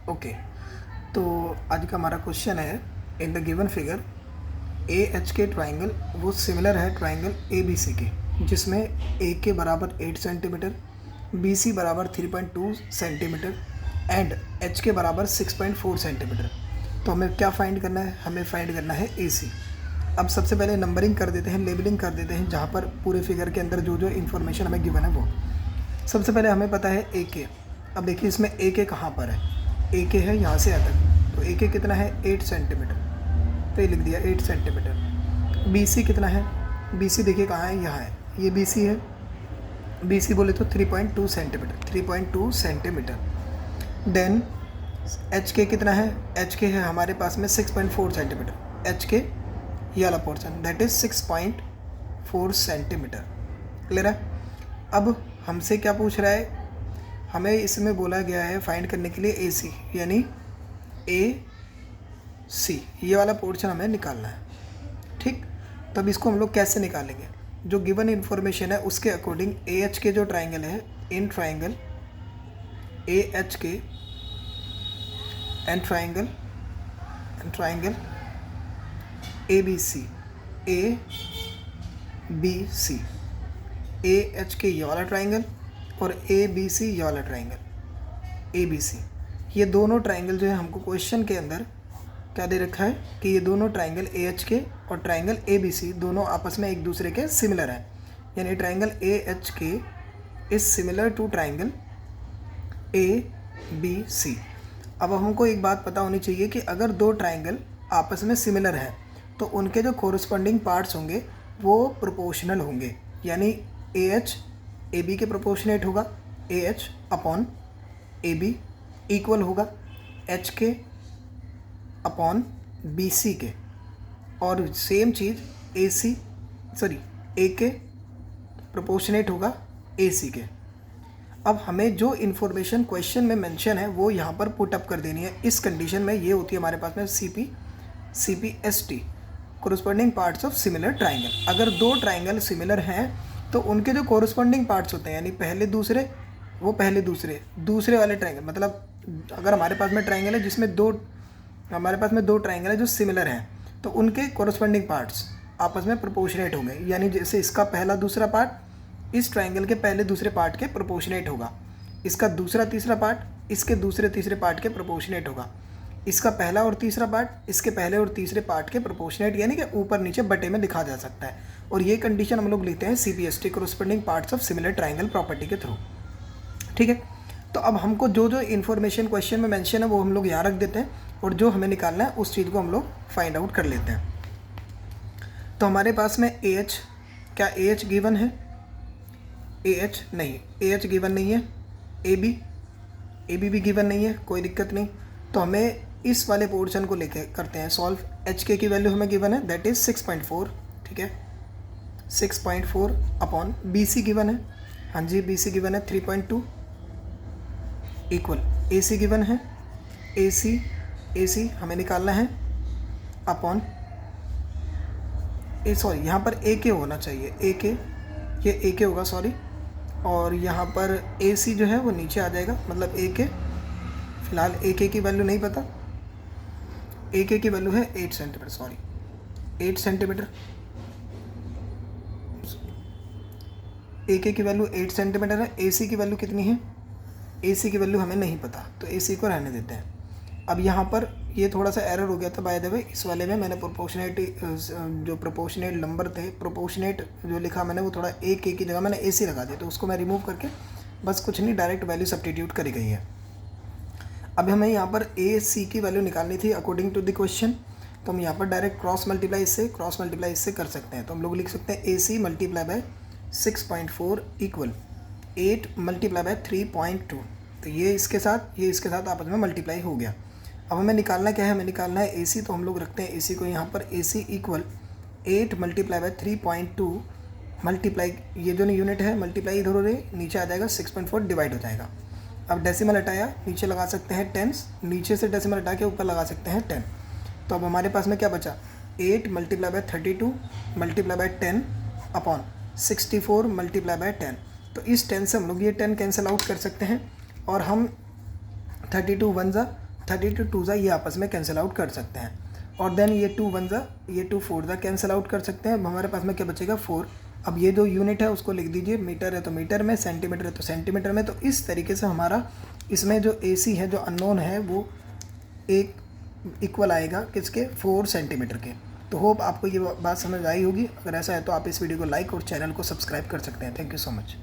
Okay, तो आज का हमारा क्वेश्चन है, in the given figure A H के ट्राइंगल वो सिमिलर है ट्राइंगल ए बी सी के, जिसमें ए के बराबर 8 सेंटीमीटर, बी सी बराबर 3.2 सेंटीमीटर एंड एच के बराबर 6.4 सेंटीमीटर। तो हमें क्या फाइंड करना है? हमें फाइंड करना है ए सी। अब सबसे पहले नंबरिंग कर देते हैं, लेबलिंग कर देते हैं, जहाँ पर पूरे फिगर के अंदर जो जो इन्फॉर्मेशन हमें गिवन है वो। सबसे पहले हमें पता है ए के। अब देखिए इसमें ए के कहाँ पर है, ए के है यहाँ से यहाँ तक, तो ए के कितना है 8 सेंटीमीटर, तो ये लिख दिया 8 सेंटीमीटर। बी सी कितना है, बी सी देखिए कहाँ है, यहाँ है, ये बी सी है, बी सी बोले तो 3.2 सेंटीमीटर, 3.2 सेंटीमीटर। देन एच के कितना है, एच के है हमारे पास में 6.4 सेंटीमीटर, एच के ये वाला portion that is 6.4 centimetre. Clear है? अब हमसे क्या पूछ रहा है, हमें इसमें बोला गया है फाइंड करने के लिए ए सी, यानी ए सी ये वाला पोर्शन हमें निकालना है। ठीक, तब इसको हम लोग कैसे निकालेंगे? जो गिवन इन्फॉर्मेशन है उसके अकॉर्डिंग ए एच के जो ट्राइंगल है, in triangle A H K and triangle A B C, A B C, A H K ये वाला ट्राइंगल और ए बी सी ये वाला ट्राइंगल ए बी सी, ये दोनों ट्राइंगल जो है हमको क्वेश्चन के अंदर क्या दे रखा है कि ये दोनों ट्राइंगल ए एच के और ट्राइंगल ए बी सी दोनों आपस में एक दूसरे के सिमिलर हैं, यानी triangle A H K is similar to triangle A B C. अब हमको एक बात पता होनी चाहिए कि अगर दो ट्राइंगल आपस में सिमिलर हैं तो उनके जो कोरस्पॉन्डिंग पार्ट्स होंगे वो प्रोपोर्शनल होंगे, यानी ए एच ए बी के प्रोपोर्शनेट होगा, A H upon A B equal होगा H K upon B C के, और सेम चीज़ ए के प्रोपोर्शनेट होगा ए सी के। अब हमें जो इन्फॉर्मेशन क्वेश्चन में मेंशन है वो यहाँ पर पुट अप कर देनी है। इस कंडीशन में ये होती है हमारे पास में C P S T, corresponding parts of similar triangle. अगर दो ट्राइंगल सिमिलर हैं तो उनके जो कोरस्पॉन्डिंग पार्ट्स होते हैं, यानी पहले दूसरे वो पहले दूसरे वाले ट्राइंगल, मतलब अगर हमारे पास में ट्राइंगल है जिसमें दो ट्राइंगल है जो सिमिलर हैं, तो उनके कोरस्पॉन्डिंग पार्ट्स आपस में प्रोपोर्शनेट होंगे, यानी जैसे इसका पहला दूसरा पार्ट इस ट्राइंगल के पहले दूसरे पार्ट के प्रोपोर्शनेट होगा, इसका दूसरा तीसरा पार्ट इसके दूसरे तीसरे पार्ट के प्रोपोर्शनेट होगा, इसका पहला और तीसरा पार्ट इसके पहले और तीसरे पार्ट के प्रोपोर्शनेट, यानी कि ऊपर नीचे बटे में लिखा जा सकता है। और ये कंडीशन हम लोग लेते हैं CPST, corresponding parts of similar triangle property के थ्रू। ठीक है, तो अब हमको जो जो इन्फॉर्मेशन क्वेश्चन में मेंशन है वो हम लोग यहाँ रख देते हैं, और जो हमें निकालना है उस चीज़ को हम लोग फाइंड आउट कर लेते हैं। तो हमारे पास में ए एच, क्या ए एच गिवन है? ए एच नहीं, ए एच गिवन नहीं है। ए बी भी गिवन नहीं है, कोई दिक्कत नहीं। तो हमें इस वाले पोर्शन को लेके करते हैं सॉल्व। एच के की वैल्यू हमें गिवन है दैट इज़ 6.4, ठीक है, 6.4 अपॉन बी सी गिवन है, हाँ जी बी सी गिवन है 3.2 इक्वल ए सी गिवन है, ए सी हमें निकालना है अपॉन यहाँ पर ए के होना चाहिए, ये ए के होगा सॉरी, और यहाँ पर ए सी जो है वो नीचे आ जाएगा, मतलब ए के, फिलहाल ए के की वैल्यू नहीं पता, ए के की वैल्यू है 8 सेंटीमीटर, सॉरी 8 सेंटीमीटर, ए के की वैल्यू 8 सेंटीमीटर है। ए सी की वैल्यू कितनी है? ए सी की वैल्यू हमें नहीं पता, तो ए सी को रहने देते हैं। अब यहाँ पर ये थोड़ा सा एरर हो गया था बाय द वे, इस वाले में मैंने जो प्रोपोर्शनेट नंबर थे, प्रोपोर्शनेट जो लिखा मैंने वो थोड़ा ए के की जगह मैंने ए सी लगा दिया, तो उसको मैं रिमूव करके बस कुछ नहीं, डायरेक्ट वैल्यू सब्स्टिट्यूट करी गई है। अब हमें यहाँ पर ए सी की वैल्यू निकालनी थी अकॉर्डिंग टू द क्वेश्चन, तो हम यहाँ पर डायरेक्ट क्रॉस मल्टीप्लाई इससे कर सकते हैं। तो हम लोग लिख सकते हैं A C multiply by 6.4 equal 8 multiply by 3.2, तो ये इसके साथ आपस में मल्टीप्लाई हो गया। अब हमें निकालना क्या है? हमें निकालना है ए सी, तो हम लोग रखते हैं ए सी को यहाँ पर, ए सी इक्वल 8 मल्टीप्लाई बाय 3.2 मल्टीप्लाई, ये जो यूनिट है मल्टीप्लाई इधर हो रही, नीचे आ जाएगा 6.4 डिवाइड हो जाएगा। अब डेसिमल हटाया, नीचे लगा सकते हैं टेंस, नीचे से डेसिमल हटा के ऊपर लगा सकते हैं 10। तो अब हमारे पास में क्या बचा? 8 multiply bye 32 multiply by 10 upon 64 multiply by 10। तो इस 10 से हम लोग ये 10 कैंसिल आउट कर सकते हैं, और हम 32 वन ज़ा 32 टू ज़ा ये आपस में कैंसिल आउट कर सकते हैं, और देन ये 2 1 ज़ा ये 2 4 ज़ा कैंसिल आउट कर सकते हैं। अब हमारे पास में क्या बचेगा 4। अब ये जो यूनिट है उसको लिख दीजिए, मीटर है तो मीटर में, सेंटीमीटर है तो सेंटीमीटर में। तो इस तरीके से हमारा इसमें जो AC है जो अननोन है वो एक इक्वल आएगा किसके, 4 सेंटीमीटर के। तो होप आपको ये बात समझ आई होगी। अगर ऐसा है तो आप इस वीडियो को लाइक और चैनल को सब्सक्राइब कर सकते हैं। Thank you so much.